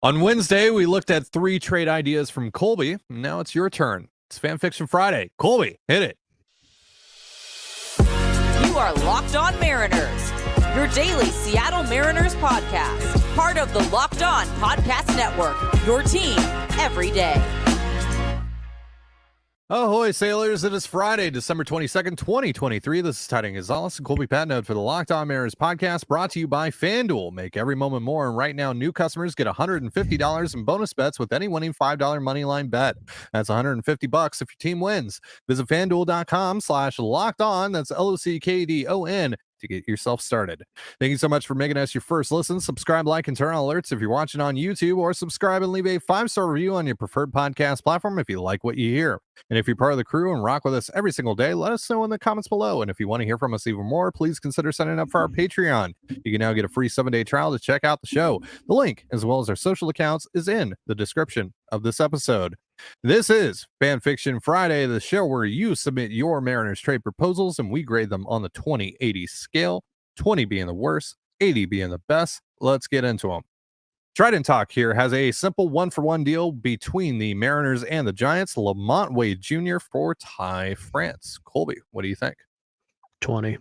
On Wednesday, we looked at 3 trade ideas from Colby. Now it's your turn. It's Fan Fiction Friday. Colby, hit it. You are Locked On Mariners, your daily Seattle Mariners podcast. Part of the Locked On Podcast Network, your team every day. Ahoy, sailors. It is Friday, December 22nd, 2023. This is Tidy Gonzalez and Colby Patnode for the Locked On Mariners podcast, brought to you by FanDuel. Make every moment more, and right now, new customers get $150 in bonus bets with any winning $5 moneyline bet. That's $150 if your team wins. Visit FanDuel.com/LockedOn. That's LOCKEDON to get yourself started. Thank you so much for making us your first listen. Subscribe, like, and turn on alerts if you're watching on YouTube, or subscribe and leave a 5-star review on your preferred podcast platform if you like what you hear. And if you're part of the crew and rock with us every single day, let us know in the comments below. And if you want to hear from us even more, please consider signing up for our Patreon. You can now get a free 7-day trial to check out the show. The link, as well as our social accounts, is in the description of this episode. This is Fan Fiction Friday, the show where you submit your Mariners trade proposals and we grade them on the 20-80 scale, 20 being the worst, 80 being the best. Let's get into them. Trident Talk here has a simple 1-for-1 deal between the Mariners and the Giants. Lamont Wade Jr. for Ty France. Colby, what do you think? 20.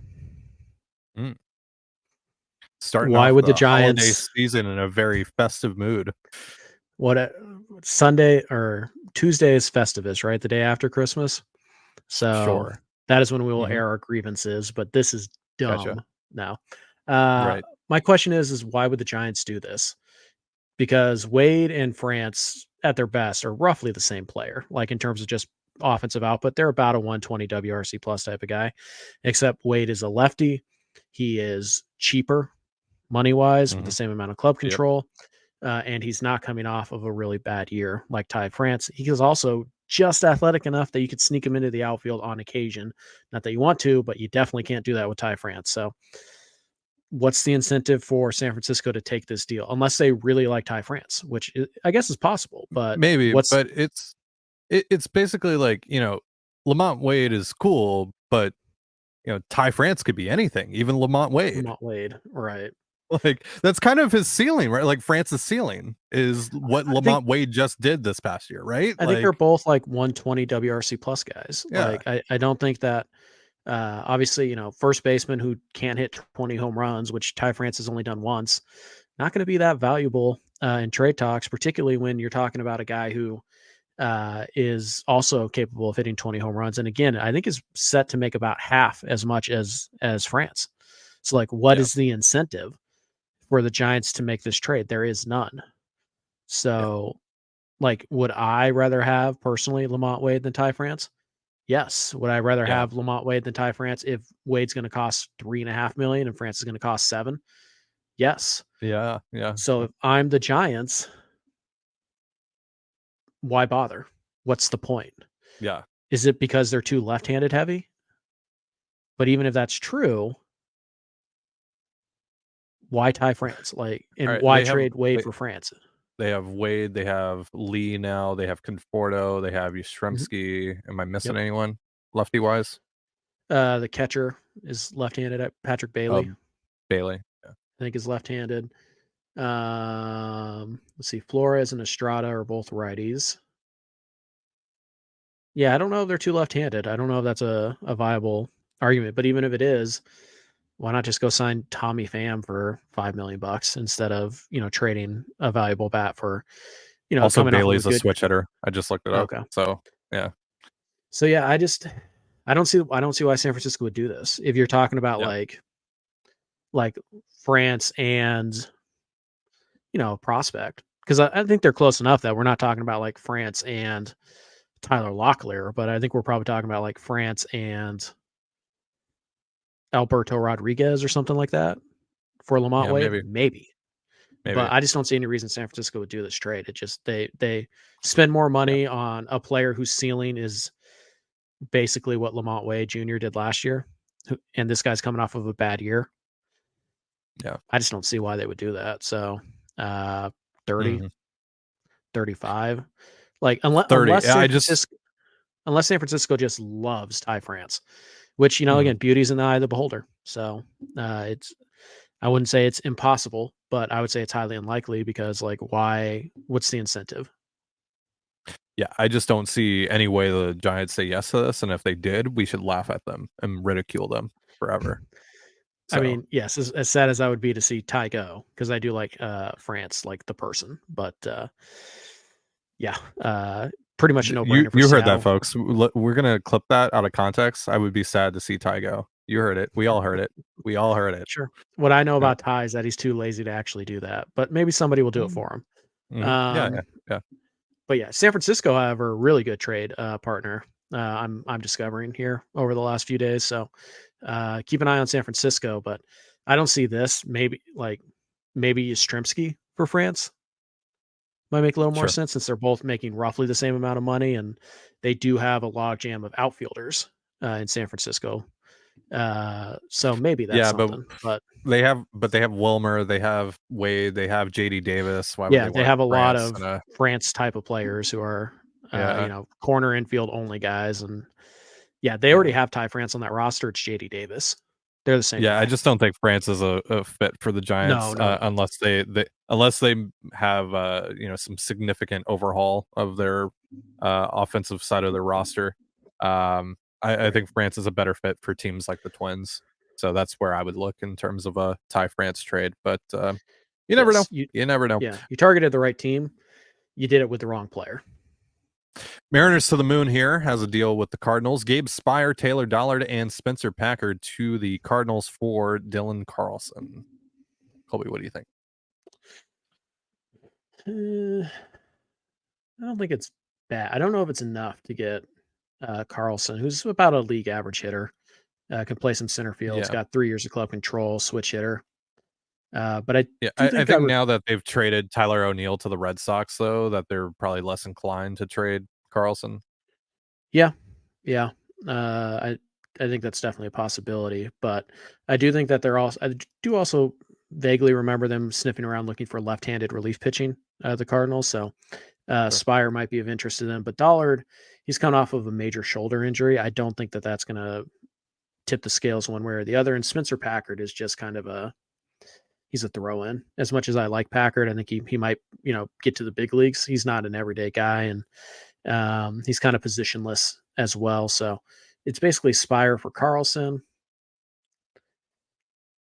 Starting Why off would the holiday Giants season in a very festive mood? Sunday or Tuesday is Festivus, right? The day after Christmas. So Sure. that is when we will air our grievances, but this is dumb Gotcha. now. Right. My question is why would the Giants do this? Because Wade and France at their best are roughly the same player, like in terms of just offensive output. They're about a 120 WRC plus type of guy, except Wade is a lefty. He is cheaper money-wise with the same amount of club control. And he's not coming off of a really bad year like Ty France. He is also just athletic enough that you could sneak him into the outfield on occasion. Not that you want to, but you definitely can't do that with Ty France. So what's the incentive for San Francisco to take this deal? Unless they really like Ty France, which I guess is possible, but maybe, but it's basically like, Lamont Wade is cool, but Ty France could be anything, even Lamont Wade. Right. Like, that's kind of his ceiling, right? Like, France's ceiling is what Lamont Wade just did this past year, right? I think they're both like 120 WRC plus guys. Yeah. Like, I don't think that, obviously, first baseman who can't hit 20 home runs, which Ty France has only done once, not going to be that valuable in trade talks, particularly when you're talking about a guy who is also capable of hitting 20 home runs. And again, I think is set to make about half as much as France. So like, what is the incentive for the Giants to make this trade? There is none. So like, would I rather have personally Lamont Wade than Ty France? Yes. Would I rather have Lamont Wade than Ty France if Wade's going to cost $3.5 million and France is going to cost $7 million? Yes. Yeah. So if I'm the Giants, why bother? What's the point? Yeah. Is it because they're too left-handed heavy? But even if that's true, why Ty France? Why trade Wade for France? They have Wade, they have Lee now, they have Conforto, they have Yastrzemski. Am I missing anyone lefty wise? The catcher is left-handed. Patrick Bailey. Bailey, I think is left-handed. Let's see, Flores and Estrada are both righties. Yeah, I don't know if they're too left-handed. I don't know if that's a viable argument, but even if it is, why not just go sign Tommy Pham for $5 million instead of, trading a valuable bat for, also Bailey's a switch hitter. I just looked it up. Okay. So yeah, I don't see why San Francisco would do this. If you're talking about like France and, prospect, because I think they're close enough that we're not talking about like France and Tyler Locklear, but I think we're probably talking about like France and Alberto Rodriguez or something like that for Lamont Wade. Maybe. But I just don't see any reason San Francisco would do this trade. It just they spend more money on a player whose ceiling is basically what Lamont Wade Jr. did last year, and this guy's coming off of a bad year. Yeah, I just don't see why they would do that. So 30, 35, like unless San Francisco just loves Ty France, which again, beauty's in the eye of the beholder. So I wouldn't say it's impossible, but I would say it's highly unlikely because, like, why? What's the incentive? Yeah, I just don't see any way the Giants say yes to this, and if they did, we should laugh at them and ridicule them forever. I So, mean, yes, as sad as I would be to see Ty go, because I do like France, like the person, but yeah, pretty much a no you brainer for heard that, Seattle. folks. We're gonna clip that out of context. I would be sad to see Ty go. You heard it. We all heard it. We all heard it. Sure. What I know Yeah. about Ty is that he's too lazy to actually do that, but maybe somebody will do it for him. Yeah, yeah, yeah. But yeah, San Francisco, however, really good trade partner. I'm discovering here over the last few days. So keep an eye on San Francisco, but I don't see this. Maybe Yastrzemski for France might make a little more Sure. sense since they're both making roughly the same amount of money, and they do have a logjam of outfielders in San Francisco. So maybe that's Yeah, something. But they have Wilmer, they have Wade, they have JD Davis. Why would yeah, they they want have a lot France of and a France type of players who are yeah, corner infield only guys, and yeah, they already yeah. have Ty France on that roster. It's JD Davis. They're the same Yeah, guy. I just don't think France is a fit for the Giants No. unless they have some significant overhaul of their offensive side of their roster. I think France is a better fit for teams like the Twins. So that's where I would look in terms of a Ty France trade. But you never know. Yes, You never know. yeah, you targeted the right team. You did it with the wrong player. Mariners to the moon here has a deal with the Cardinals. Gabe Spire, Taylor Dollard, and Spencer Packard to the Cardinals for Dylan Carlson. Colby, what do you think? I don't think it's bad. I don't know if it's enough to get Carlson, who's about a league average hitter. Can play some center field. He's Yeah. got 3 years of club control, switch hitter. But I Yeah, do I think think now that they've traded Tyler O'Neill to the Red Sox, though, that they're probably less inclined to trade Carlson. yeah, yeah. I think that's definitely a possibility. But I do think that I do also vaguely remember them sniffing around looking for left-handed relief pitching. The Cardinals, so Sure. Spire might be of interest to them. But Dollard, he's coming off of a major shoulder injury. I don't think that that's going to tip the scales one way or the other. And Spencer Packard is just kind of he's a throw in. As much as I like Packard, I think he might, get to the big leagues. He's not an everyday guy, and he's kind of positionless as well. So it's basically Spire for Carlson.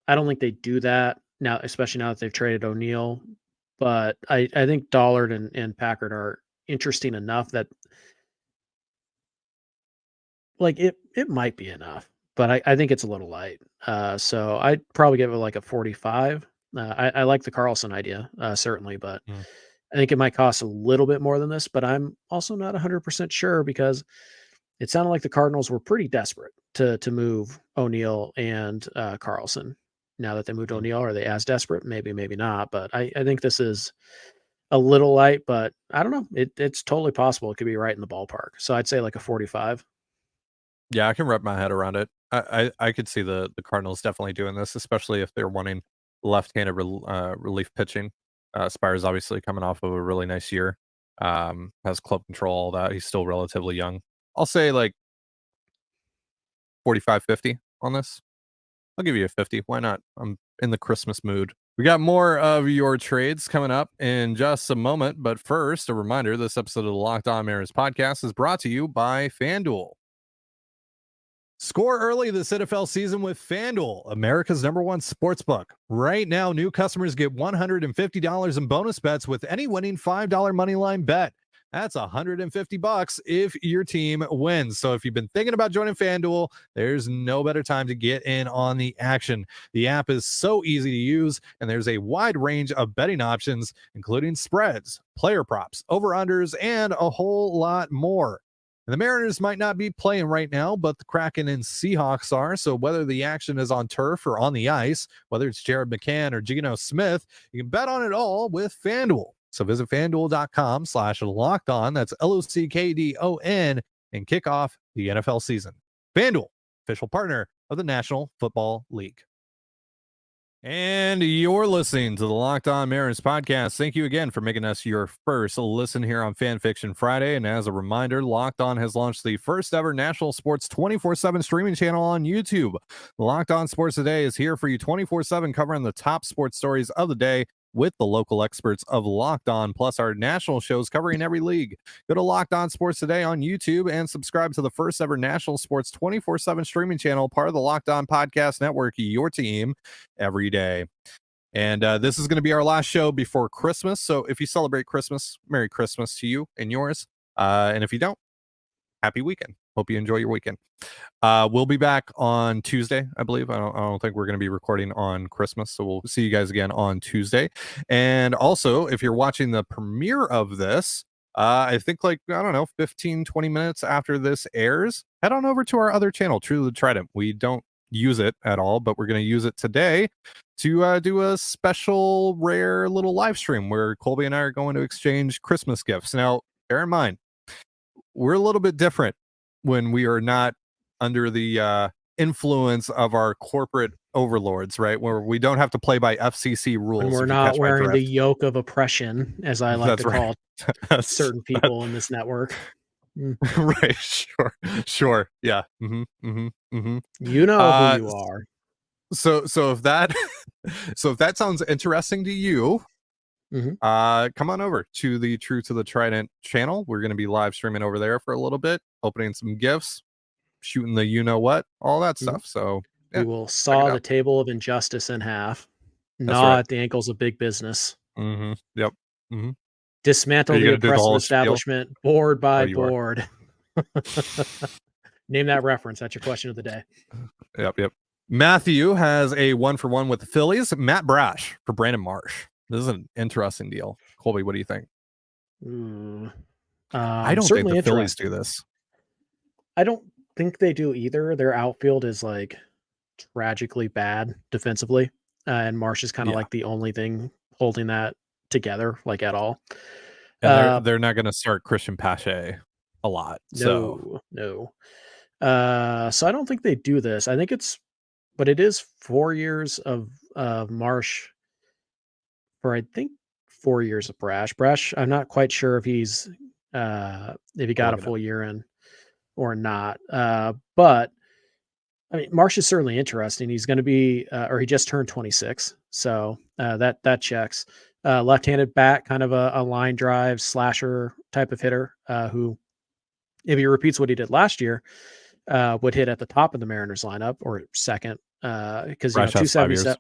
I don't think they do that now, especially now that they've traded O'Neill. But I think Dollard and Packard are interesting enough that like it might be enough, but I think it's a little light. So I'd probably give it like a 45. I like the Carlson idea, certainly, but Mm. I think it might cost a little bit more than this, but I'm also not 100% sure because it sounded like the Cardinals were pretty desperate to move O'Neill and Carlson. Now that they moved Mm. O'Neill, are they as desperate? Maybe, maybe not. But I think this is a little light, but I don't know. It's totally possible. It could be right in the ballpark. So I'd say like a 45. Yeah, I can wrap my head around it. I could see the Cardinals definitely doing this, especially if they're wanting left-handed relief pitching. Spire's obviously coming off of a really nice year. Has club control, all that. He's still relatively young. I'll say like 45, 50 on this. I'll give you a 50. Why not? I'm in the Christmas mood. We got more of your trades coming up in just a moment. But first, a reminder, this episode of the Locked On Mariners podcast is brought to you by FanDuel. Score early this NFL season with FanDuel, America's #1 sportsbook. Right now, new customers get $150 in bonus bets with any winning $5 moneyline bet. That's $150 if your team wins. So if you've been thinking about joining FanDuel, there's no better time to get in on the action. The app is so easy to use, and there's a wide range of betting options, including spreads, player props, over-unders, and a whole lot more. And the Mariners might not be playing right now, but the Kraken and Seahawks are. So whether the action is on turf or on the ice, whether it's Jared McCann or Geno Smith, you can bet on it all with FanDuel. So visit FanDuel.com/lockedon. That's LOCKDON and kick off the NFL season. FanDuel, official partner of the National Football League. And you're listening to the Locked On Mariners podcast. Thank you again for making us your first listen here on Fan Fiction Friday. And as a reminder, Locked On has launched the first ever national sports 24/7 streaming channel on YouTube. Locked On Sports Today is here for you 24/7, covering the top sports stories of the day with the local experts of Locked On, plus our national shows covering every league. Go to Locked On Sports Today on YouTube and subscribe to the first ever national sports 24/7 streaming channel, part of the Locked On Podcast Network, your team every day. And this is going to be our last show before Christmas. So if you celebrate Christmas, Merry Christmas to you and yours. And if you don't, happy weekend. Hope you enjoy your weekend. We'll be back on Tuesday, I believe. I don't think we're going to be recording on Christmas, so we'll see you guys again on Tuesday. And also, if you're watching the premiere of this, I think 15, 20 minutes after this airs, head on over to our other channel, True the Trident. We don't use it at all, but we're going to use it today to do a special rare little live stream where Colby and I are going to exchange Christmas gifts. Now, bear in mind, we're a little bit different when we are not under the influence of our corporate overlords, right? Where we don't have to play by FCC rules. When we're not wearing the yoke of oppression, as I like to call certain people in this network. Right. Sure. Yeah. You know who you are. So if that sounds interesting to you, come on over to the True to the Trident channel. We're going to be live streaming over there for a little bit, opening some gifts, shooting the what, all that stuff. So yeah, we will saw the table of injustice in half, at the ankles of big business. Yep. Dismantle the oppressive establishment board by board. Name that reference. That's your question of the day. Yep. Matthew has a 1-for-1 with the Phillies. Matt Brash for Brandon Marsh. This is an interesting deal. Colby, what do you think? I don't think the Phillies do this. I don't think they do either. Their outfield is tragically bad defensively, and Marsh is kind of the only thing holding that together at all. And they're not going to start Christian Pache a lot. No. So I don't think they do this. I think it is 4 years of Marsh, or I think 4 years of Brash. Brash, I'm not quite sure if he got a full year in or not. But I mean, Marsh is certainly interesting. He's going to be, or he just turned 26, so that checks. Left-handed bat, kind of a line drive slasher type of hitter, who, if he repeats what he did last year, would hit at the top of the Mariners lineup or second, because 277.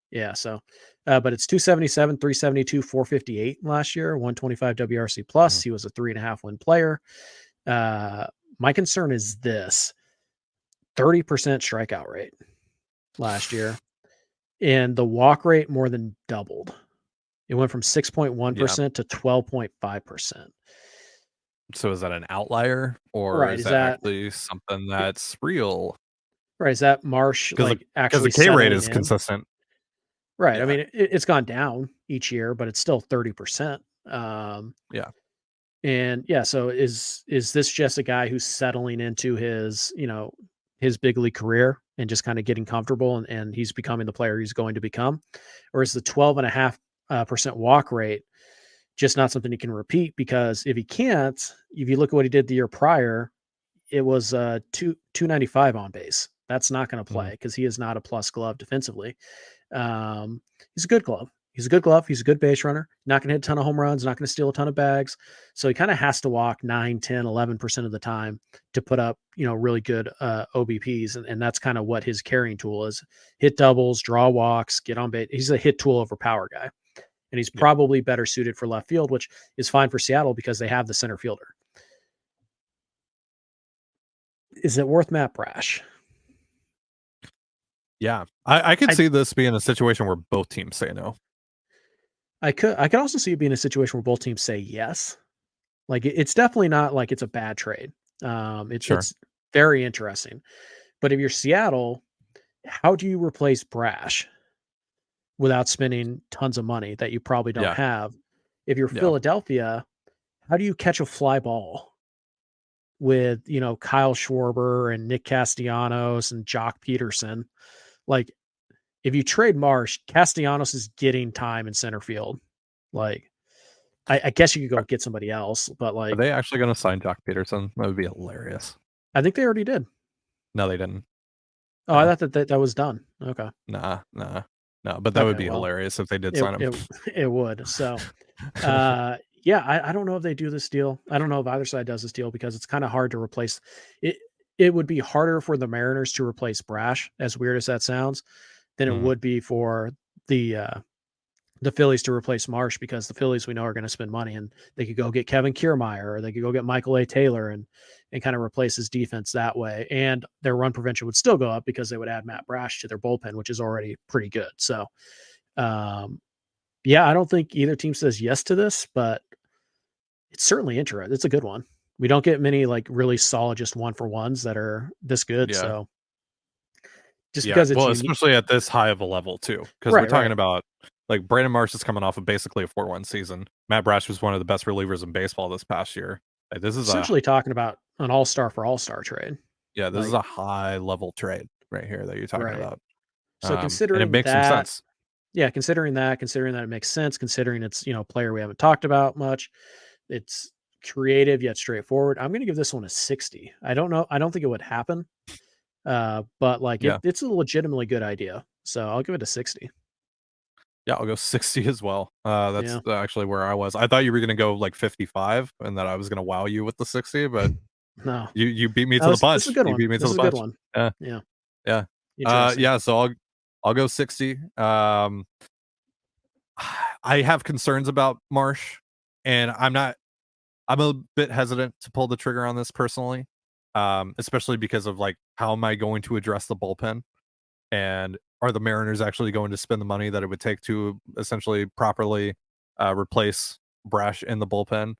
Yeah, so but it's 277, 372, 458 last year, 125 WRC plus. He was a 3.5 win player. My concern is this: 30% strikeout rate last year, and the walk rate more than doubled. It went from 6.1% to 12.5%. So is that an outlier, or is that actually something that's real? Right. Is that Marsh actually? Because the K rate is consistent. Right. Yeah. I mean, it's gone down each year, but it's still 30%. And so is this just a guy who's settling into his big league career and just kind of getting comfortable and he's becoming the player he's going to become? Or is the 12.5% walk rate just not something he can repeat? Because if he can't, if you look at what he did the year prior, it was 295 on base. That's not going to play because he is not a plus glove defensively. He's a good glove. He's a good base runner. Not going to hit a ton of home runs, not going to steal a ton of bags. So he kind of has to walk 9, 10, 11% of the time to put up, really good OBPs. And that's kind of what his carrying tool is. Hit doubles, draw walks, get on base. He's a hit tool over power guy. And he's probably better suited for left field, which is fine for Seattle because they have the center fielder. Is it worth Matt Brash? Yeah, I could see this being a situation where both teams say no. I could also see it being a situation where both teams say yes. It's definitely not like it's a bad trade. It's very interesting. But if you're Seattle, how do you replace Brash without spending tons of money that you probably don't have? If you're Philadelphia, how do you catch a fly ball with, Kyle Schwarber and Nick Castellanos and Jock Peterson? if you trade Marsh, Castellanos is getting time in center field. Like, I guess you could go get somebody else, but Are like, they actually going to sign Jock Peterson? That would be hilarious. I think they already did. No, they didn't. Oh, I thought that was done. Okay. Nah. But that would be hilarious if they did sign him. It would. So, yeah, I don't know if they do this deal. I don't know if either side does this deal because it's kind of hard to replace it. It would be harder for the Mariners to replace Brash, as weird as that sounds, than it would be for the Phillies to replace Marsh, because the Phillies we know are going to spend money, and they could go get Kevin Kiermaier, or they could go get Michael A. Taylor and kind of replace his defense that way. And their run prevention would still go up because they would add Matt Brash to their bullpen, which is already pretty good. So, yeah, I don't think either team says yes to this, but it's certainly interesting. It's a good one. We don't get many like really solid, just 1-for-1s that are this good. Yeah. So just because it's unique, especially at this high of a level too, because we're talking about like Brandon Marsh is coming off of basically a 4-1 season. Matt Brash was one of the best relievers in baseball this past year. Like, this is essentially talking about an all-star for all-star trade. Yeah, this is a high level trade right here that you're talking about. So considering and it makes that, some sense. Yeah, considering that it makes sense, considering it's, a player we haven't talked about much. It's creative yet straightforward. I'm going to give this one a 60. I don't know. I don't think it would happen. But like it's a legitimately good idea. So I'll give it a 60. Yeah, I'll go 60 as well. That's actually where I was. I thought you were going to go like 55 and that I was going to wow you with the 60, but no, you beat me to the punch. You beat me to the punch. Good one. Yeah. So I'll go 60. I have concerns about Marsh, and I'm a bit hesitant to pull the trigger on this personally, especially because of like, how am I going to address the bullpen? And are the Mariners actually going to spend the money that it would take to essentially properly replace Brash in the bullpen?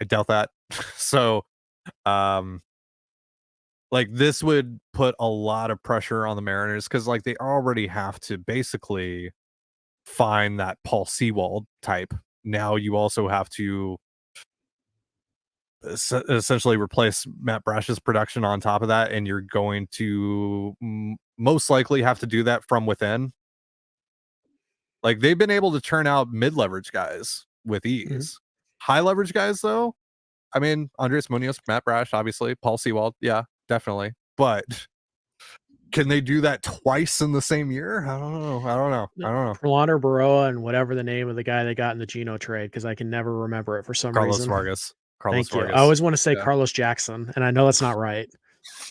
I doubt that. So, like, this would put a lot of pressure on the Mariners, because like they already have to basically find that Paul Sewald type. Now you also have to essentially replace Matt Brash's production on top of that, and you're going to most likely have to do that from within. Like, they've been able to turn out mid-leverage guys with ease. High leverage guys, though, I mean, Andres Munoz, Matt Brash, obviously, Paul Sewald, yeah, definitely. But can they do that twice in the same year? I don't know. Prolander Baroa and whatever the name of the guy they got in the Geno trade, because I can never remember it for some reason. Carlos Vargas. I always want to say Carlos Jackson, and I know that's not right.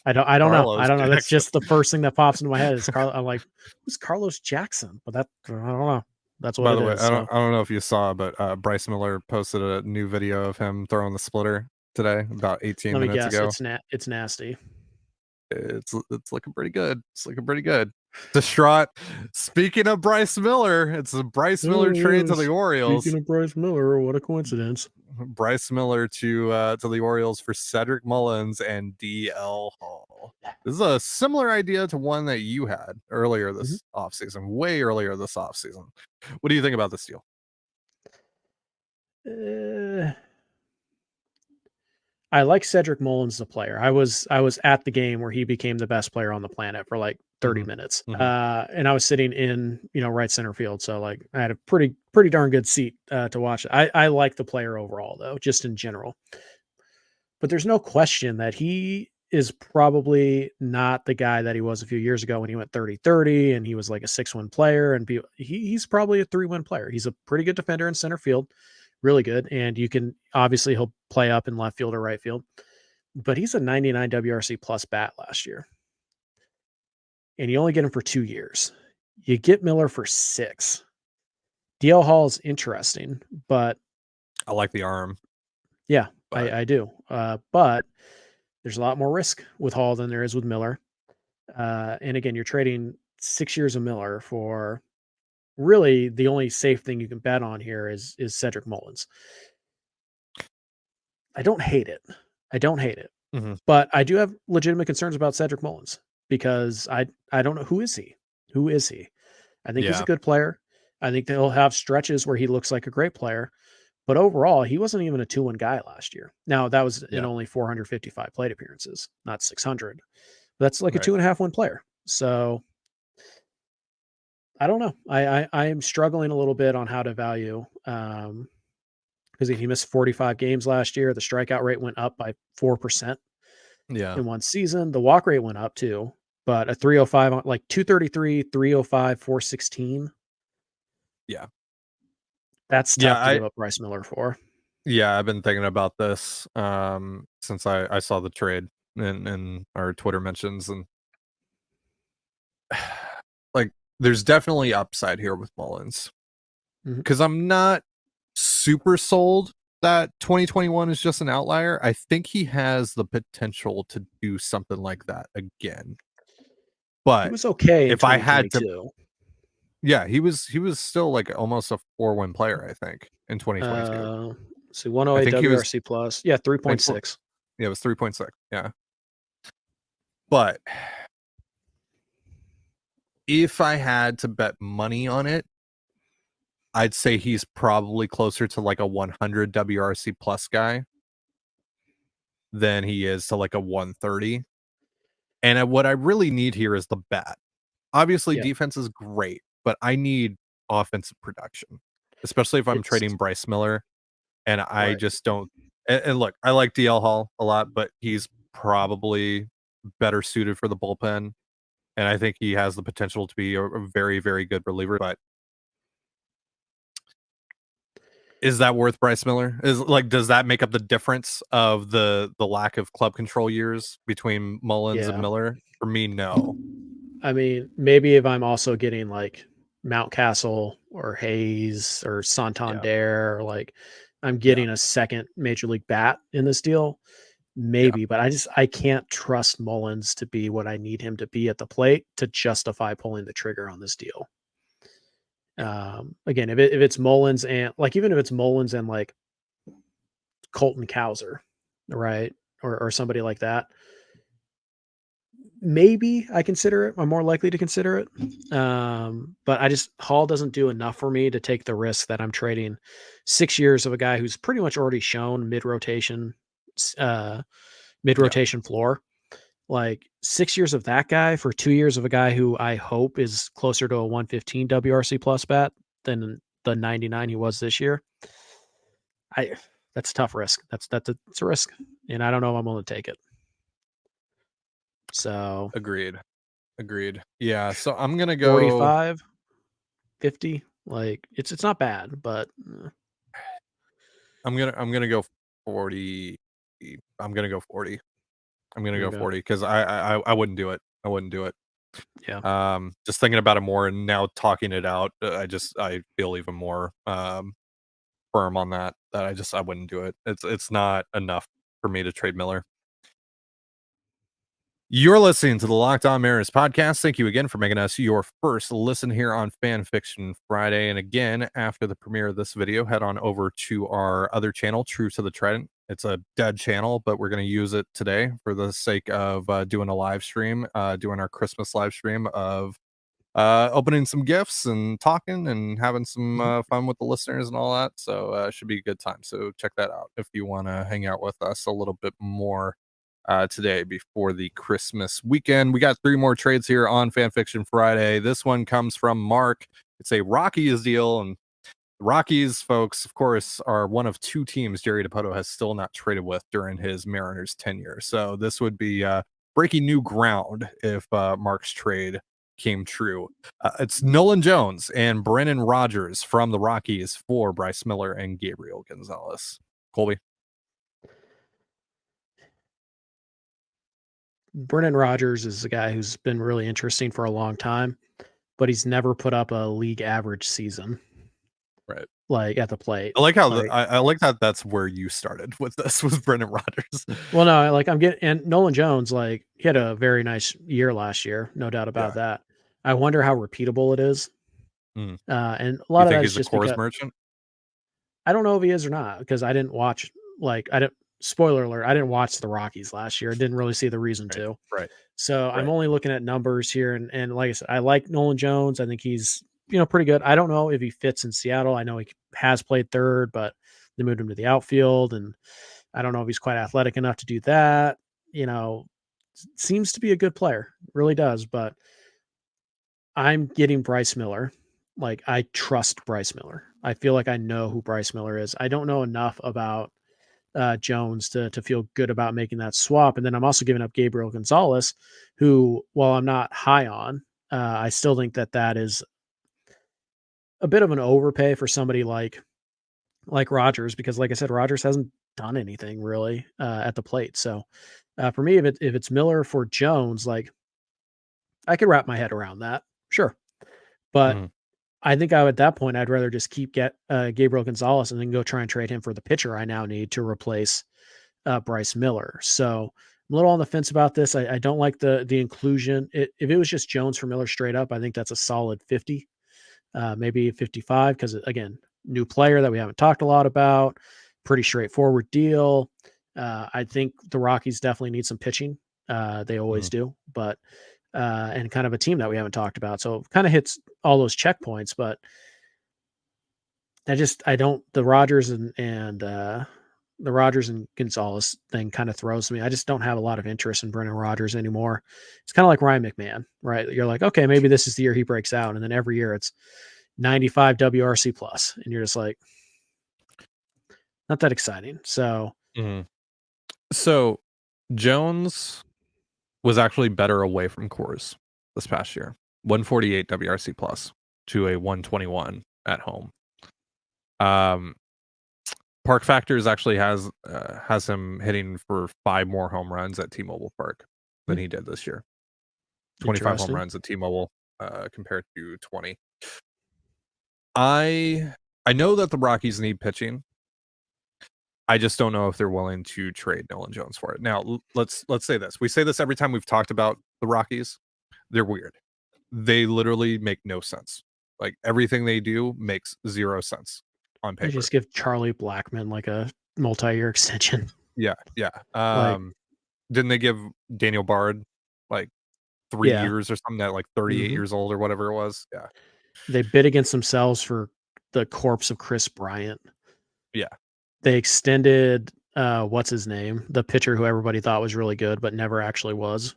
I don't know. That's just the first thing that pops into my head is Carlos. I'm like, who's Carlos Jackson? But I don't know. That's what. By the way, I don't know if you saw, but Bryce Miller posted a new video of him throwing the splitter today, about 18 minutes ago. It's nasty. It's looking pretty good. Distraught. Speaking of Bryce Miller, it's a Bryce Miller trade to the Orioles. Speaking of Bryce Miller, what a coincidence. Bryce Miller to the Orioles for Cedric Mullins and DL Hall. This is a similar idea to one that you had earlier this offseason, way earlier this offseason. What do you think about this deal? I like Cedric Mullins, the player. I was at the game where he became the best player on the planet for like 30 minutes. And I was sitting in, right center field. So like I had a pretty darn good seat to watch it. I like the player overall, though, just in general. But there's no question that he is probably not the guy that he was a few years ago when he went 30-30 and he was like a 6-win player. And he's probably a 3-win player. He's a pretty good defender in center field. Really good. And he'll play up in left field or right field, but he's a 99 WRC plus bat last year. And you only get him for 2 years. You get Miller for 6. DL Hall is interesting, but I like the arm. Yeah, I do. But there's a lot more risk with Hall than there is with Miller. And again, you're trading 6 years of Miller for really the only safe thing you can bet on here is Cedric Mullins. I don't hate it. But I do have legitimate concerns about Cedric Mullins because I don't know. Who is he? I think he's a good player. I think he'll have stretches where he looks like a great player, but overall he wasn't even a 2-1 guy last year. Now that was in only 455 plate appearances, not 600. But that's like a 2.5 win player. So I don't know. I am struggling a little bit on how to value because he missed 45 games last year. The strikeout rate went up by 4% Yeah. in one season. The walk rate went up too, but a 305 on like 233, 305, 416. Yeah. That's Yeah. tough to give up Bryce Miller for. Yeah, I've been thinking about this since I saw the trade in our Twitter mentions, and like there's definitely upside here with Mullins Mhm. because I'm not super sold that 2021 is just an outlier. I think he has the potential to do something like that again. He But was okay in if I had to, 2022. yeah, he was still like almost a 4-win player, I think, in 2022. So I 108 think he was WRC plus. Yeah, I think 3.6. yeah, it was 3.6. Yeah. But if I had to bet money on it, I'd say he's probably closer to like a 100 WRC plus guy than he is to like a 130. And what I really need here is the bat. Obviously, Yeah. defense is great, but I need offensive production, especially if I'm It's trading Bryce Miller. And I right. just don't. And look, I like DL Hall a lot, but he's probably better suited for the bullpen. And I think he has the potential to be a very, very good reliever. But is that worth Bryce Miller? Does that make up the difference of the lack of club control years between Mullins and Yeah. Miller? For me, no. I mean, maybe if I'm also getting like Mountcastle or Hayes or Yeah, Santander, or like I'm yeah, getting a second major league bat in this deal, yeah. maybe, but I can't trust Mullins to be what I need him to be at the plate to justify pulling the trigger on this deal. Again, if it's Mullins and like even if it's Mullins and like Colton Cowser, right, or somebody like that, maybe I consider it. I'm more likely to consider it. But I just Hall doesn't do enough for me to take the risk that I'm trading 6 years of a guy who's pretty much already shown uh, mid Yeah. rotation floor. Like 6 years of that guy for 2 years of a guy who I hope is closer to a 115 WRC plus bat than the 99 he was this year. That's a tough risk. It's a risk, and I don't know if I'm willing to take it. So Agreed. Yeah. So I'm gonna go. 45, 50, like it's not bad, but I'm gonna go 40. I'm gonna go 40. I'm gonna go okay. 40 because I wouldn't do it. I wouldn't do it. Yeah. Just thinking about it more and now talking it out, I feel even more firm on that. I wouldn't do it. It's not enough for me to trade Miller. You're listening to the Locked On Mariners podcast. Thank you again for making us your first listen here on Fan Fiction Friday. And again, after the premiere of this video, head on over to our other channel, True to the Trident. It's a dead channel, but we're going to use it today for the sake of doing a live stream, doing our Christmas live stream of opening some gifts and talking and having some Mhm. fun with the listeners and all that. So it should be a good time. So check that out if you want to hang out with us a little bit more today before the Christmas weekend. We got 3 more trades here on Fanfiction Friday. This one comes from Mark. It's a Rockies deal, and the Rockies, folks, of course, are one of 2 teams Jerry Dipoto has still not traded with during his Mariners tenure. So this would be breaking new ground if Mark's trade came true. It's Nolan Jones and Brennan Rodgers from the Rockies for Bryce Miller and Gabriel Gonzalez. Colby. Brendan Rodgers is a guy who's been really interesting for a long time, but he's never put up a league average season, Right. like at the plate. I like how Like, I like that that's where you started with this with Brendan Rodgers. well, no, like I'm getting and Nolan Jones, like he had a very nice year last year, no doubt about Yeah. that. I wonder how repeatable it is. Mm. And a You lot of think that is he's a just Coors because merchant? I don't know if he is or not because I didn't watch I didn't spoiler alert, I didn't watch the Rockies last year. I didn't really see the reason Right. to. Right. So I'm Right. only looking at numbers here and like I said, I like Nolan Jones. I think he's, pretty good. I don't know if he fits in Seattle. I know he has played third, but they moved him to the outfield and I don't know if he's quite athletic enough to do that. Seems to be a good player, really does, but I'm getting Bryce Miller. Like, I trust Bryce Miller. I feel like I know who Bryce Miller is. I don't know enough about Jones to feel good about making that swap. And then I'm also giving up Gabriel Gonzalez, who, while I'm not high on, I still think that is a bit of an overpay for somebody like Rogers, because like I said, Rogers hasn't done anything really at the plate. So for me, if it's Miller for Jones, like, I could wrap my head around that. Sure. But Mhm. I think at that point, I'd rather just keep Gabriel Gonzalez and then go try and trade him for the pitcher I now need to replace Bryce Miller. So I'm a little on the fence about this. I don't like the inclusion. If it was just Jones for Miller straight up, I think that's a solid 50, maybe 55, because again, new player that we haven't talked a lot about, pretty straightforward deal. I think the Rockies definitely need some pitching. They always Mhm. do, but and kind of a team that we haven't talked about. So it kind of hits all those checkpoints, but I don't, the Rogers the Rogers and Gonzalez thing kind of throws me. I just don't have a lot of interest in Brendan Rodgers anymore. It's kind of like Ryan McMahon, right? You're like, okay, maybe this is the year he breaks out. And then every year it's 95 WRC plus. And you're just like, not that exciting. So Mhm. So Jones was actually better away from Coors this past year. 148 WRC plus to a 121 at home. Park Factors actually has him hitting for 5 more home runs at T-Mobile Park than he did this year. 25 home interesting. runs at T-Mobile compared to 20. I know that the Rockies need pitching. I just don't know if they're willing to trade Nolan Jones for it. Now, let's say this. We say this every time we've talked about the Rockies. They're weird. They literally make no sense. Like, everything they do makes 0 sense on They paper. just give Charlie Blackmon like a multi-year extension. Yeah. Like, Didn't they give Daniel Bard like 3 yeah, years or something at like 38 mhm. years old or whatever it was? Yeah. They bid against themselves for the corpse of Chris Bryant. Yeah. They extended, what's his name? The pitcher who everybody thought was really good, but never actually was.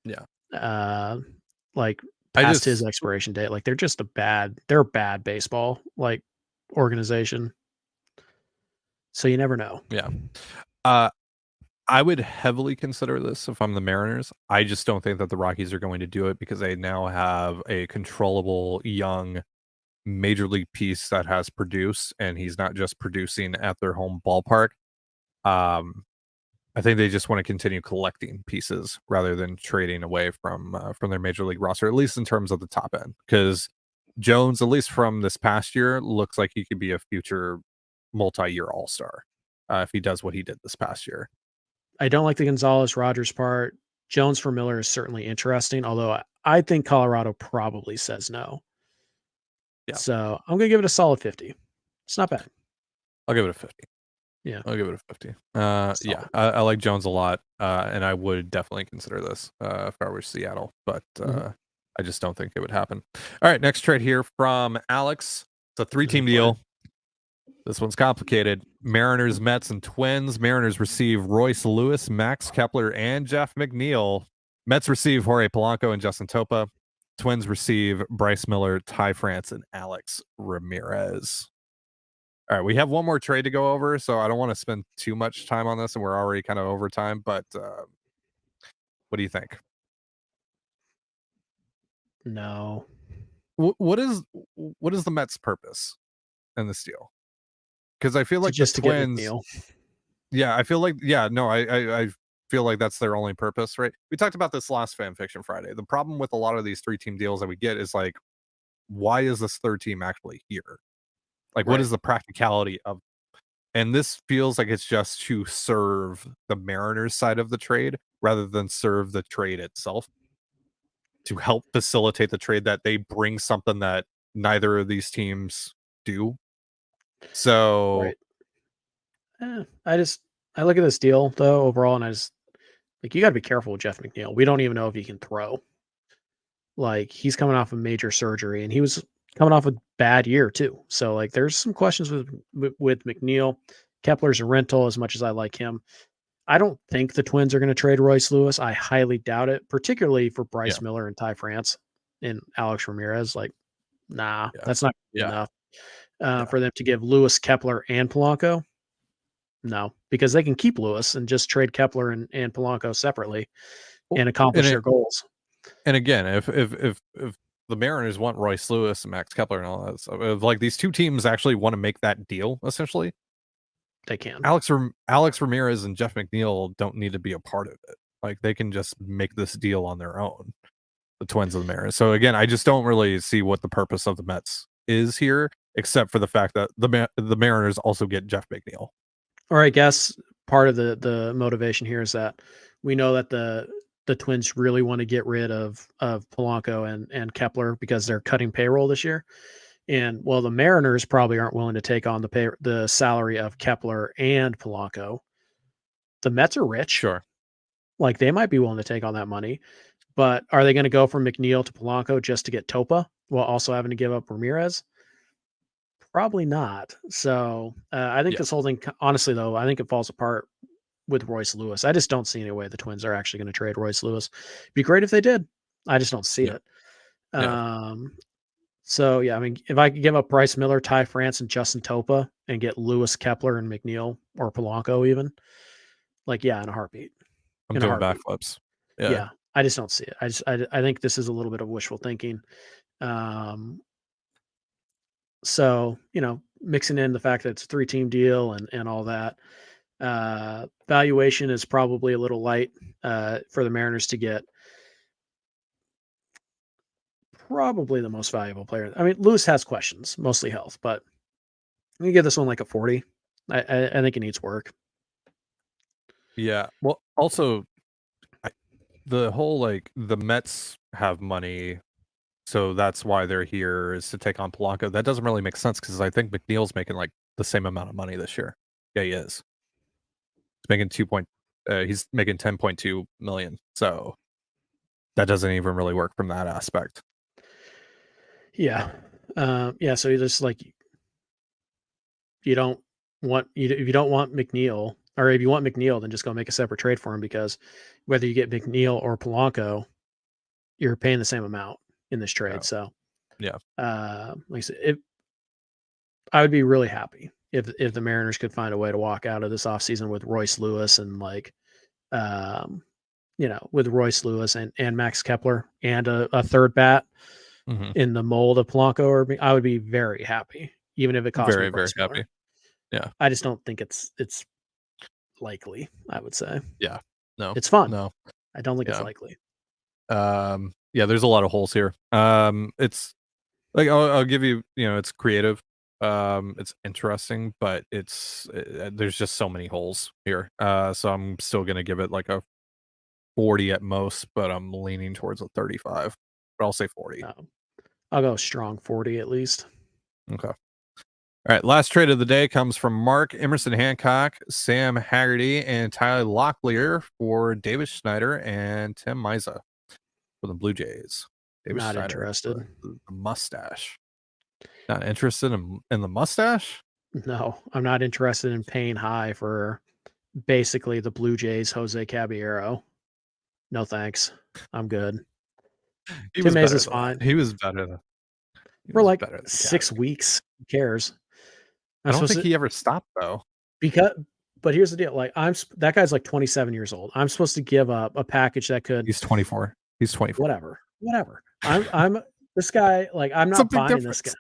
Yeah. Uh, like, I past his just expiration date. Like, they're a bad baseball, like, organization. So you never know. yeah. Uh I would heavily consider this if I'm the Mariners. I just don't think that the Rockies are going to do it because they now have a controllable young major league piece that has produced, and he's not just producing at their home ballpark. Um, I think they just want to continue collecting pieces rather than trading away from their major league roster, at least in terms of the top end. Because Jones, at least from this past year, looks like he could be a future multi-year all-star if he does what he did this past year. I don't like the Gonzalez Rogers part. Jones for Miller is certainly interesting, although I think Colorado probably says no. Yeah, So I'm gonna give it a solid 50. It's not bad. I'll give it a 50. Yeah. I'll give it a 50. Yeah, Solid. I like Jones a lot, and I would definitely consider this if I were Seattle, but Mhm. I just don't think it would happen. All right, next trade here from Alex. It's a 3-team boy. deal. This one's complicated. Mariners, Mets, and Twins. Mariners receive Royce Lewis, Max Kepler, and Jeff McNeil. Mets receive Jorge Polanco and Justin Topa. Twins receive Bryce Miller, Ty France, and Alex Ramirez. All right, we have one more trade to go over, so I don't want to spend too much time on this, and we're already kind of over time, but what do you think? No. What is the Mets' purpose in this deal? Because I feel like the To get Twins, McNeil. yeah, I feel like, yeah, no, I feel like that's their only purpose, right? We talked about this last Fan Fiction Friday. The problem with a lot of these 3-team deals that we get is like, why is this third team actually here? Like, what Right. is the practicality of? And this feels like it's just to serve the Mariners side of the trade rather than serve the trade itself, to help facilitate the trade, that they bring something that neither of these teams do. So, Right. I look at this deal though overall, and I just like, you got to be careful with Jeff McNeil. We don't even know if he can throw. Like, he's coming off of major surgery, and he was coming off a bad year too. So like, there's some questions with McNeil. Kepler's a rental. As much as I like him, I don't think the Twins are going to trade Royce Lewis. I highly doubt it, particularly for yeah. Bryce Miller and Ty France. in Alex Ramirez. Like, nah, Yeah. that's not Yeah. enough for them to give Lewis, Kepler, and Polanco. No, because they can keep Lewis and just trade Kepler and Polanco separately and accomplish their goals. And again, if the Mariners want Royce Lewis and Max Kepler and all that stuff, if like these two teams actually want to make that deal, essentially, they can. Alex Ramirez and Jeff McNeil don't need to be a part of it. Like they can just make this deal on their own. The Twins of the Mariners. So again, I just don't really see what the purpose of the Mets is here, except for the fact that the Mariners also get Jeff McNeil. Or I guess part of the motivation here is that we know that the Twins really want to get rid of Polanco and Kepler because they're cutting payroll this year. And well, the Mariners probably aren't willing to take on the salary of Kepler and Polanco. The Mets are rich. Sure. Like they might be willing to take on that money, but are they going to go from McNeil to Polanco just to get Topa while also having to give up Ramirez? Probably not. So I think this whole thing, honestly, though, I think it falls apart with Royce Lewis. I just don't see any way the Twins are actually going to trade Royce Lewis. Be great if they did. I just don't see it. So yeah, I mean, if I could give up Bryce Miller, Ty France, and Justin Topa and get Lewis, Kepler, and McNeil or Polanco even, like in a heartbeat. I'm doing backflips. Yeah, I just don't see it. I think this is a little bit of wishful thinking. So, mixing in the fact that it's a 3-team deal and all that, valuation is probably a little light for the Mariners to get probably the most valuable player. I mean, Lewis has questions, mostly health, but you give this one like a 40. I think it needs work. Yeah. Well, also, the whole the Mets have money, so that's why they're here is to take on Polanco. That doesn't really make sense because I think McNeil's making like the same amount of money this year. Yeah, he is. He's making he's making 10.2 million. So that doesn't even really work from that aspect. Yeah. So you just if you don't want McNeil, or if you want McNeil, then just go make a separate trade for him, because whether you get McNeil or Polanco, you're paying the same amount in this trade. So yeah. Like I said, I would be really happy if the Mariners could find a way to walk out of this offseason with Royce Lewis and with Royce Lewis and Max Kepler and a third bat in the mold of Polanco. I would be very happy, even if it costs very, me very Miller. happy. Yeah. I just don't think it's likely, I would say. Yeah. No. It's fun. No. I don't think it's likely. Yeah, there's a lot of holes here. It's like I'll give you, it's creative. It's interesting, but there's just so many holes here. So I'm still gonna give it like a 40 at most, but I'm leaning towards a 35. But I'll say 40. I'll go strong 40 at least. Okay. All right, last trade of the day comes from Mark, Emerson Hancock, Sam Haggerty, and Tyler Locklear for Davis Schneider and Tim Meza for the Blue Jays. Davis Not Schneider, interested. The mustache. Not interested in the mustache? No, I'm not interested in paying high for basically the Blue Jays Jose Caballero. No thanks. I'm good. Tim Meza's fine. He was better than for like 6 weeks. Who cares? I don't think he ever stopped though. But here's the deal: that guy's like 27 years old. I'm supposed to give up a package that could. He's 24. He's 24. Whatever. I'm this guy. Like I'm not buying this guy.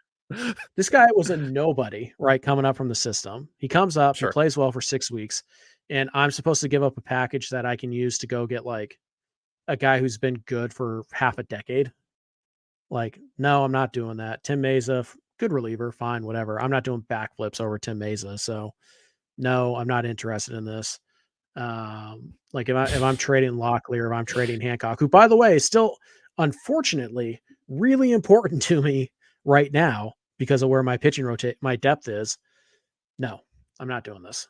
This guy was a nobody, right? Coming up from the system, he comes up, he plays well for 6 weeks, and I'm supposed to give up a package that I can use to go get like a guy who's been good for half a decade. Like, no, I'm not doing that. Tim Meza, good reliever, fine, whatever. I'm not doing backflips over Tim Meza, so no, I'm not interested in this. Like if I'm trading Locklear, if I'm trading Hancock, who by the way is still unfortunately really important to me right now because of where my pitching my depth is. No, I'm not doing this.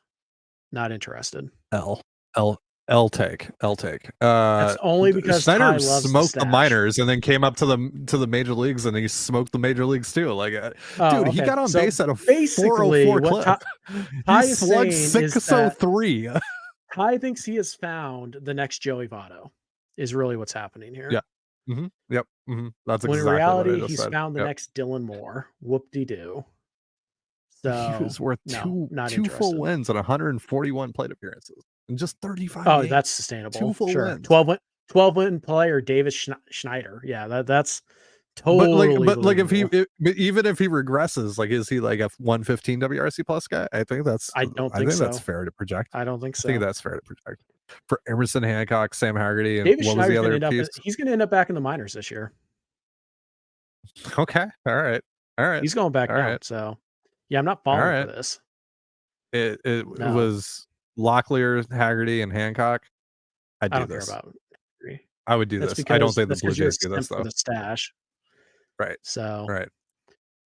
Not interested. L take. That's only because Schneider smoked the minors and then came up to the major leagues and he smoked the major leagues too. Like, he got on base at a 404 clip. He slugged 603. Ty thinks he has found the next Joey Votto. Is really what's happening here. Yeah. Mm-hmm. Yep. That's When in exactly what I reality, just he's said. found the Yep. next Dylan Moore. Whoop-de-doo. He So was worth no, not two full interested. wins and 141 plate appearances in just 35 Oh, games. that's 2 sustainable. full Sure. wins. 12 win player Davis Schneider. Yeah, that's But totally like if believable. even if he regresses, like is he like a 115 WRC plus guy? I think that's I don't think so. that's fair to project. I don't think I so. think that's fair to project. For Emerson Hancock, Sam Haggerty, and Davis what was the Schneider's other gonna piece? he's going to end up back in the minors this year. Okay. All right. He's going back All down. right. So yeah, I'm not All falling right. for this. It No. was Locklear, Haggerty, and Hancock. I don't care about it. I would do That's this. because I don't think the that's Blue because you're a Jays do this simp for though. the stash. Right. So Right.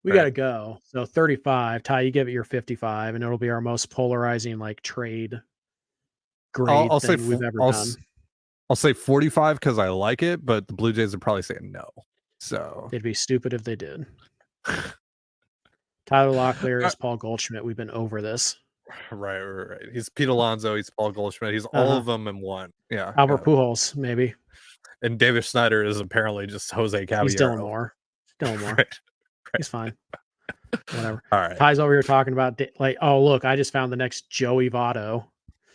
we Right. got to go. So 35. Ty, you give it your 55, and it'll be our most polarizing like trade grade I'll thing say we've ever I'll, done. I'll say 45 because I like it, but the Blue Jays would probably say no. So They'd be stupid if they did. Tyler Locklear is Paul Goldschmidt. We've been over this. Right. He's Pete Alonso. He's Paul Goldschmidt. He's all of them in one. Yeah. Albert Pujols, maybe. And Davis Schneider is apparently just Jose Caballero. He's Dylan Moore. Right. He's fine. Whatever. All right. Ty's over here talking about like, oh look, I just found the next Joey Votto.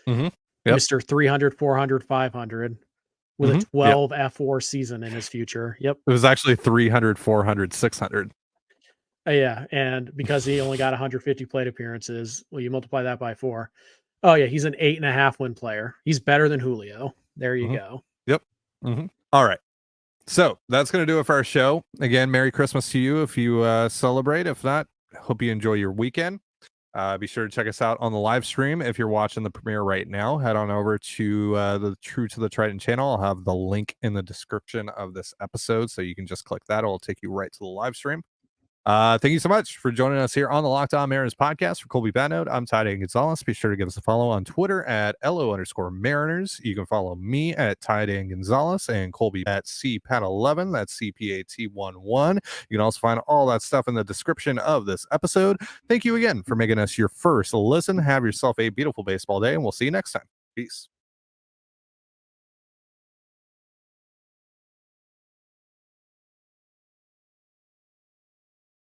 Yep. Mr. 300, 400, 500 with a 12 F4 season in his future. Yep. It was actually 300, 400, 600. Yeah, and because he only got 150 plate appearances, well, you multiply that by 4. Oh yeah, he's an 8.5 win player. He's better than Julio. There you go. Yep. All right. So that's going to do it for our show. Again, Merry Christmas to you if you celebrate. If not, hope you enjoy your weekend. Be sure to check us out on the live stream. If you're watching the premiere right now, head on over to the True to the Triton channel. I'll have the link in the description of this episode, so you can just click that. It'll take you right to the live stream. Thank you so much for joining us here on the Locked On Mariners podcast. For Colby Badnote, I'm Ty Gonzalez. Be sure to give us a follow on Twitter at LO_Mariners. You can follow me at Ty Gonzalez and Colby at CPAT11. That's CPAT11. You can also find all that stuff in the description of this episode. Thank you again for making us your first listen. Have yourself a beautiful baseball day, and we'll see you next time. Peace.